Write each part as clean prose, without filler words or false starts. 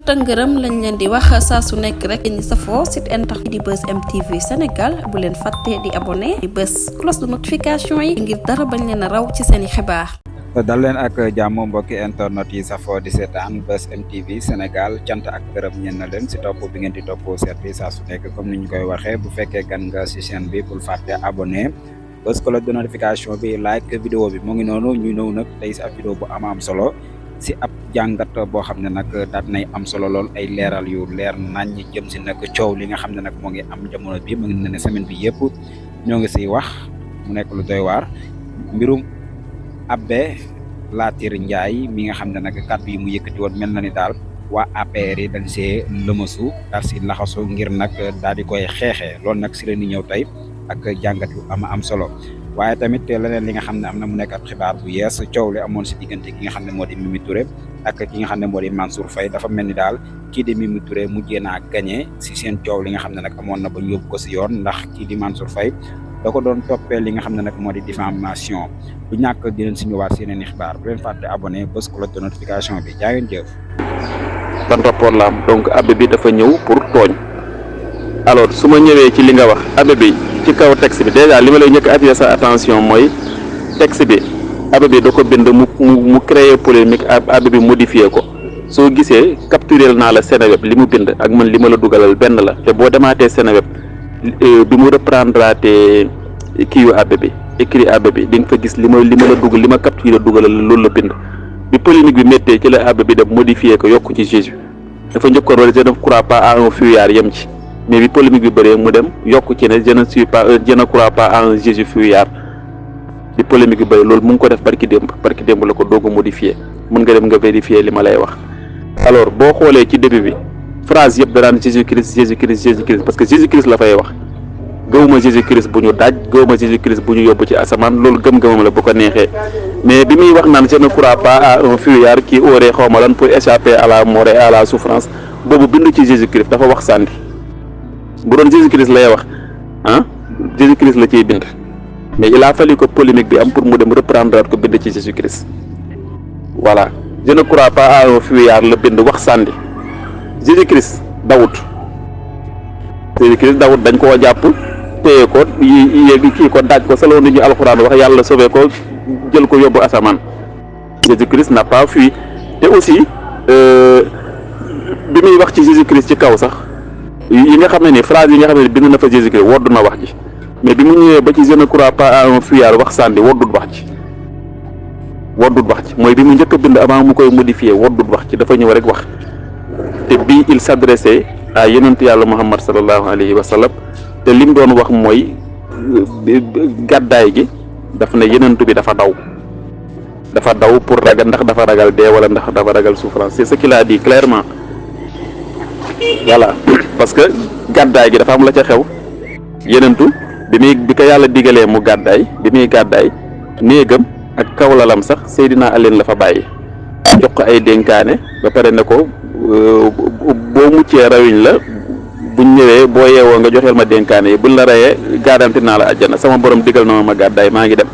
ngërëm lañ leen di wax saa su nekk rek ñi safoo site internet di Buzz M TV Sénégal bu leen fàtte di abonné di bës cloche de notification yi ngir dara bañ leen a raw ci seeni xibaar. dal leen ak jàmm mbokki internet yi safoo di seetaan Buzz M TV Sénégal cant ak gërëm ñeen na leen si topp bi ngeen di topp seet bi saa su nekk comme ni ñu koy waxee bu fekkee gan nga si chaîne bi bul fàtte abonné bës cloche de notification bi like vidéo bi mu ngi noonu ñu ñëw nag tey si ab vidéo bu am solo si ab jàngat boo xam ne nag daal nay am solo lool ay leeral yu leer nañ ñi jëm si nag coow li nga xam ne nag moo ngi am jamono bi mu ngi ne semaine bi yëpp ñoo ngi siy wax mu nekk lu doy waar mbirum Abbé Latyr Ndiaye mi nga xam ne nag kàddu yi mu yëkkati woon mel na ni daal waa APR yi dañ see lëmasu daal si laxasu ngir nag daal di koy xeexee loolu nag si la ñu ñëw tey ak jàngat yu am solo waaye tamit leneen li nga xam ne am na mu nekk ab xibaar bu yees coow li amoon si diggante ki nga xam ne moo di Mimi Touré ak ki nga xam ne moo di Mansour Faye dafa mel ni daal kii di Mimi Touré mujjee naa gagné si seen coow li nga xam ne nag amoon na ba ñu yóbbu ko si yoon ndax kii di Mansour Faye da ko doon toppee li nga xam ne nag moo di diffamation bu ñàkk di leen si ñëwaat si yeneen i xibaar bu leen fàtte abonné bës cloche de notification bi jaa ngeen jëf. ban rapport la am donc Abbé bi dafa ñëw pour tooñ alors su ma ñëwee ci li nga wax Abbé bi ci kaw texte bi déjà li ma lay njëkk attirer sa attention mooy texte bi Abbé bi da ko bind mu créer polémique Abbé bi modifié ko soo gisee capturé naa la Seneweb li mu bind ak man li ma la dugalal benn la te boo demaatee Seneweb bi mu reprendre te kii yu Abbé bi écrit Abbé bi di nga fa gis li ma la dugal li ma capturé dugalal loolu la bind bi polémique bi méttee ci la Abbé bi def modifié ko yokk ci Jésus dafa njëkkoon wala je ne crois pas à un fuyard yem ci mais bi polémique bi bëree mu dem yokk ci ne je ne crois pas à un Jésus fuyard bi polémique bi bëri loolu mu ngi ko def barki démb la ko doog a modifié mën nga dem nga vérifier li ma lay wax. alors boo xoolee ci début bi phrase yëpp da daan Jésus Christ Jésus Christ Jésus Christ parce que Jésus Christ la fay wax gëwuma Jésus Christ bu ñu daaj gëwuma Jésus Christ bu ñu yóbbu ci asamaan loolu gëm-gëmam la bu ko neexee mais bi muy wax naan je ne crois pas à un fuyard qui aurait xaw ma lan pour échapper à la mort et à la souffrance boobu bindu ci Jésus Christ dafa wax sànni bu doon Jésus Christ lay wax Jésus Christ la ciy bind mais il a fallu que polémique bi am pour mu dem reprendre ko bind ci Jésus Christ voilà je ne crois pas à un fuyard la bind wax sànni Jésus Christ Dawud dañ koo jàpp téye ko yéegi kii ko daaj ko selon ni ñu alxuraan wax yàlla sauvé ko jël ko yóbbu asamaan Jésus Christ n'a pas fui te aussi bi muy wax ci Jésus Christ ci kaw sax yi nga xam ne ni phrase yi nga xam ne bind na fa Jésus Christ woddu na wax ji mais bi mu ñëwee ba ci je ne crois pas à un fuyard wax sànni woddut wax ji mooy bi mu njëkk a bind avant mu koy modifier woddut wax ci dafa ñëw rek wax te bii il s'adressait à yonent yàlla Muhammad sallallahu alayhi wa sallam te lim doon wax mooy gàddaay gi daf ne yonent bi dafa daw pour ragal ndax dafa ragal dee wala ndax dafa ragal souffrance c'est ce qu'il a dit clairement voilà parce que gàddaay gi dafa am la ca xew yonentu bi ko yàlla digalee mu gàddaay bi muy gàddaay néegam ak kawlalam sax Seydina Alioune la fa bàyyi jox ko ay dénkaane ba pare ne ko boo muccee rawuñ la buñ ñëwee boo yeewoo nga joxeel ma dénkaane yi buñ la reyee garanti naa la àjjana sama borom digal na ma gàddaay maa ngi dem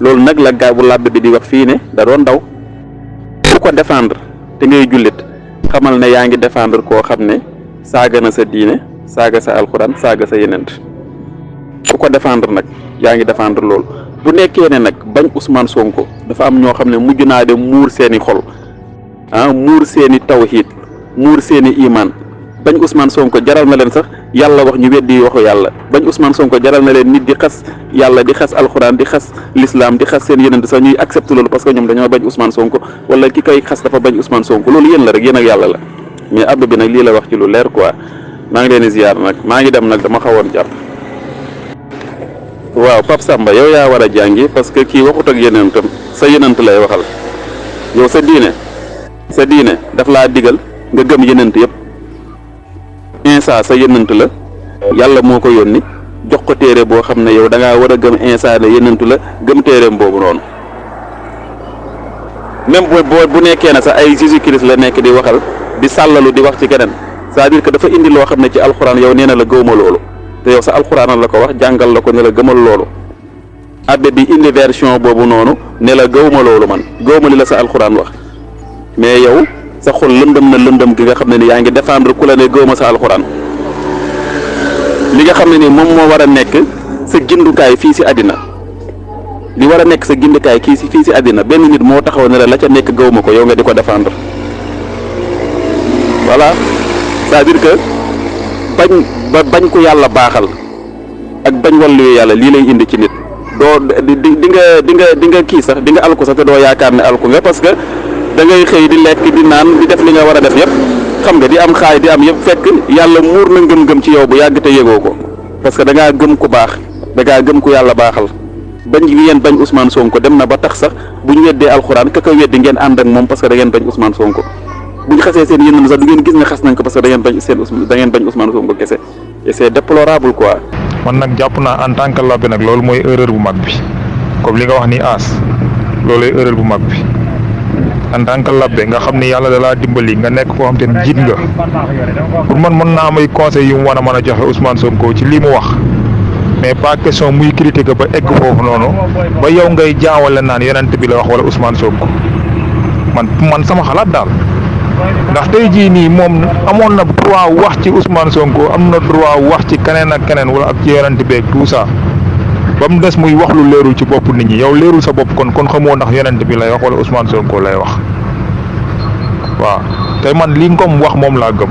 loolu nag la bu làbbe bi di wax fii ne da doon daw ku ko défendre te ngay jullit xamal ne yaa ngi défendre koo xam ne saaga na sa diine saaga sa alxuraan saaga sa yenent ku ko défendre nag yaa ngi défendre loolu bu nekkee ne nag bañ Ousmane Sonko dafa am ñoo xam ne mujj naa dem muur seeni xol muur seeni tawhid muur seeni iman bañ Ousmane Sonko jaral na leen sax yàlla wax ñu weddi waxu yàlla bañ Ousmane Sonko jaral na leen nit di xas yàlla di xas alxuraan di xas l'islam di xas seen yeneen sax ñuy accepté loolu parce que ñoom dañoo bañ Ousmane Sonko wala ki koy xas dafa bañ Ousmane Sonko loolu yéen la rek yéen ak yàlla la mais Abbé bi nag lii la wax ci lu leer quoi maa ngi leen di ziar nag maa ngi dem nag dama xawoon jar waaw Pape Samba yow yaa war a jàngi parce que kii waxut ak yeneentam sa yenent lay waxal yow sa diine daf laa digal nga gëm yenent yëpp Insa sa yenent la yàlla moo ko yónni jox ko téere boo xam ne yow da ngaa war a gëm Insa ne yenent la gëm téereem boobu noonu même bu nekkee na sax ay Jésus Christ la nekk di waxal di sàllalu di wax ci keneen c'est-à-dire que dafa indi loo xam ne ci alxuraan yow nee na la gëwma loolu te yow sa alxuraan la ko wax jàngal la ko ne la gëmal loolu Abbé bi indi version boobu noonu ne la gëwma loolu man gëwma li la sa alxuraan wax mais yow sa xol lëndëm na lëndëm gi nga xam ne ni yaa ngi défendre ku la ne gëwma sa alxuraan li nga xam ne ni moom moo war a nekk sa gindukaay fii si àddina li war a nekk sa gindukaay fii si àddina benn nit moo taxaw ne la ca nekk gëwma ko yow nga di ko défendre voilà c'est-à-dire que bañ ko yàlla baaxal ak bañ wàllu yàlla lii lay indi ci nit doo di nga kii sax di nga alku sax te doo yaakaar ne alku nga parce que da ngay xëy di lekk di naan di def li nga war a def yëpp xam nga di am xaay di am yëpp fekk yàlla muur na ngëm-ngëm ci yow bu yàgg te yëgoo ko parce que da ngaa gëm ku baax da ngaa gëm ku yàlla baaxal bañ ngeen bañ Ousmane Sonko dem na ba tax sax bu ñu weddee alxuraan ka weddi ngeen ànd ak moom parce que da ngeen bañ Ousmane Sonko bu ñu xasee seen yéen sax du ngeen gis ne xas nañ ko parce que da ngeen bañ Ousmane Sonko kese et c'est déplorable quoi. man nag jàpp naa en tant que labbe nag loolu mooy erreur bu mag bi comme li nga wax ni loolooy erreur bu mag bi en tant que labbe nga xam ni yàlla da laa dimbali nga nekk koo xam te ne jiit nga pour man mën naa am ay conseils yu mu war a mën a joxe Ousmane Sonko ci lii mu wax mais pas question muy critiquer ba egg foofu noonu ba yow ngay jaawale naan yonent bi la wax wala Ousmane Sonko man sama xalaat daal. ndax tey jii nii moom amoon na droit wax ci Ousmane Sonko am na droit wax ci keneen ak keneen wala ak ci yonent beeg tout ça ba mu des muy wax lu leerul ci bopp nit ñi yow leerul sa bopp kon xamoo ndax yonent bi lay wax wala Ousmane Sonko lay wax waaw tey man li nga ko wax moom laa gëm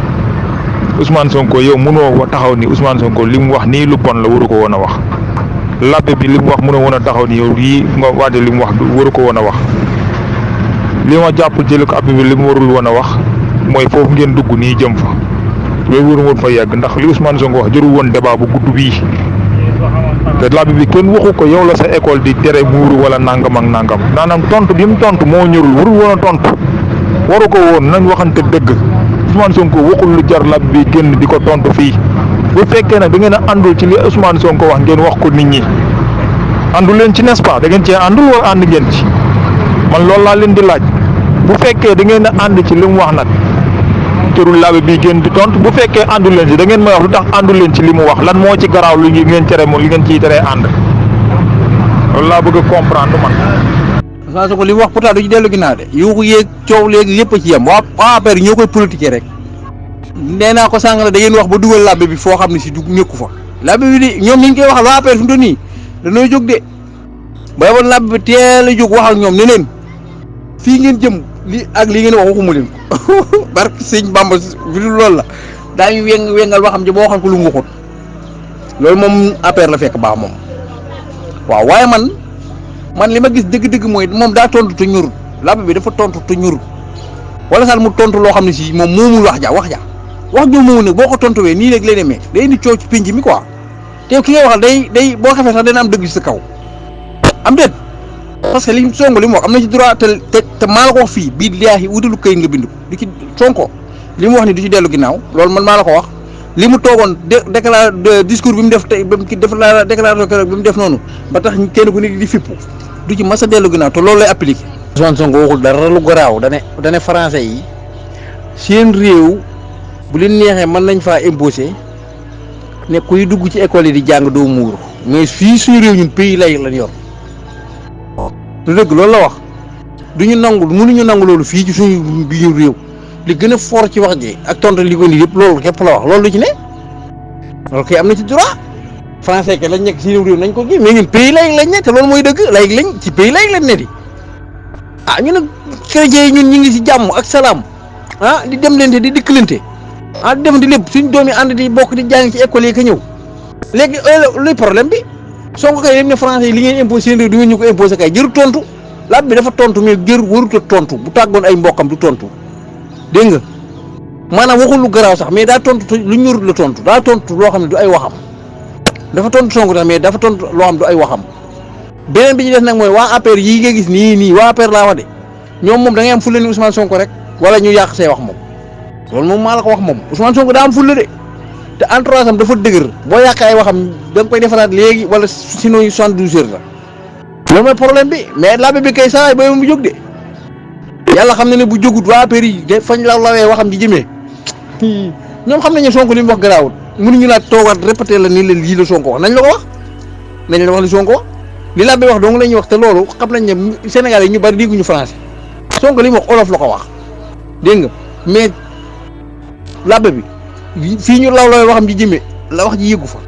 Ousmane Sonko yow mënoo taxaw ni Ousmane Sonko li mu wax nii lu bon la waru ko woon a wax labbe bi li mu wax mënoo woon a taxaw ni yow yii nga waate li mu wax waru ko woon a wax. li ma jàpp jëli ko ab bi li mu warul woon a wax mooy foofu ngeen dugg nii jëm fa loolu waru woon fa yegg ndax li Ousmane Sonko wax jëru woon débat bu gudd bii te labbe bi kenn waxu ko yow la sa école di tere muuru wala nangam ak nangam naanaam tontu bi mu tontu moo ñërul warul woon a tontu waru ko woon nañ waxante dëgg Ousmane Sonko waxul lu jar labbe bi génn di ko tontu fii bu fekkee nag da ngeen a àndul ci li Ousmane Sonko wax ngeen wax ko nit ñi àndu leen ci n'est-ce pas da ngeen cee àndul wala ànd ngeen ci man loolu laa leen di laaj. bu fekkee da ngeen a ànd ci li mu wax nag tërul labbe bi ngeen di tontu bu fekkee àndu leen ci da ngeen may wax lu tax àndu leen ci li mu wax lan moo ci garaaw lu ngeen tere moom li ngeen ciy teree ànd loolu laa bëgg a comprendre man. Ousmane Sonko li mu wax pourtant du ci dellu ginnaaw de yu ko yéeg coow léegi yëpp a ci yem waa APR ñoo koy politiquer rek nee naa ko sànq la da ngeen wax ba dugal labbe bi foo xam ne si du ñëkku fa labbe bi di ñoom ñu ngi koy waxal waa APR fi mu toll nii dañoo jóg de ba yeboon labbe bi teel a jóg wax ak ñoom ne leen fii ngeen jëm. lii ak lii ngeen wax waxuma leen ko barke sëñ Bamba bi dul loolu la daañu wengal waxam ji boo xam ko lu mu waxut loolu moom APR la fekk baax moom waaw waaye man li ma gis dëgg-dëgg mooy moom daa tontu te ñurut labbe bi dafa tontu te ñurut wala sax mu tontu loo xam ne si moom moomul wax joo moomu nag boo ko tontuwee nii rek lay demee day indi coow ci pénc mi quoi te ki ngay waxal day boo xefee sax dana am dëgg ci sa kaw am déet parce que li Sonko li mu wax am na ci droit te maa la ko wax fii bii liyaahi wutalu këyit nga bind du ci Sonko li mu wax ni du ci dellu ginnaaw loolu man maa la ko wax li mu toogoon discours bi mu def tey ba mu def la déclaration keroog bi mu def noonu ba tax kenn ku nekk di fippu du ci mas a dellu ginnaaw te loolu lay appliqué. Ousmane Sonko waxul dara lu garaaw dane français yi seen réew bu leen neexee mën nañ faa imposé ne kuy dugg ci école yi di jàng doo muuru mais fii suñu réew ñun pays lay lañ yor. lu dëgg loolu la wax duñu nangu mënuñu nangu loolu fii ci suñu biir réew li gën a fort ci wax ji ak tontu li ko nii yëpp loolu képp la wax loolu lu ci ne loolu kay am na ci droit français ke lañ nekk si réew nañ ko kii mais ñun pays laïque lañ ne te loolu mooy dëgg laïque lañ ci pays laïque lañ ne di ñu nag chrétien yi ñun ñu ngi si jàmm ak salaam di dem lente di dikkalante di dem di lépp suñ doom yi ànd di bokk di jàng ci école yi ka ñëw léegi luy problème bi Sonko kay dem ne français yi li ngeen imposé seen réew du ngeen ñu ko imposé kay jëru tontu labbe bi dafa tontu mais jër warut a tontu bu tàggoon ay mbokkam du tontu dégg nga maanaam waxul lu garaaw sax mais daa tontu lu ñurut la tontu daa tontu loo xam ne du ay waxam dafa tontu Sonko tax mais dafa tontu loo xam du ay waxam beneen bi ci des nag mooy waa APR yii nga gis nii waa APR laa wax de ñoom moom da ngay am fulla ni Ousmane Sonko rek wala ñu yàq say wax moom loolu moom maa la ko wax moom Ousmane Sonko daa am fulla de te entourage am dafa dëgër boo yàq ay waxam da nga koy defaraat léegi wala sinon 72 heures la loolu mooy problème bi mais labbe bi kay saa yi ba mu jóg de yàlla xam na ne bu jógut waa APR yi de fañ la lawee waxam ji jëmee ñoom xam nañu Sonko li mu wax garaawut mënuñu laa toogaat répété la ni la lii la Sonko wax nañ la ko wax nañ la wax li Sonko wax li labbe wax dong la ñuy wax te loolu xam nañ ne Sénégal yi ñu bari dégguñu français Sonko li mu wax olof la ko wax dégg nga mais labbe bi fii ñu law looy waxam ji jëmee la wax ji yëggu fa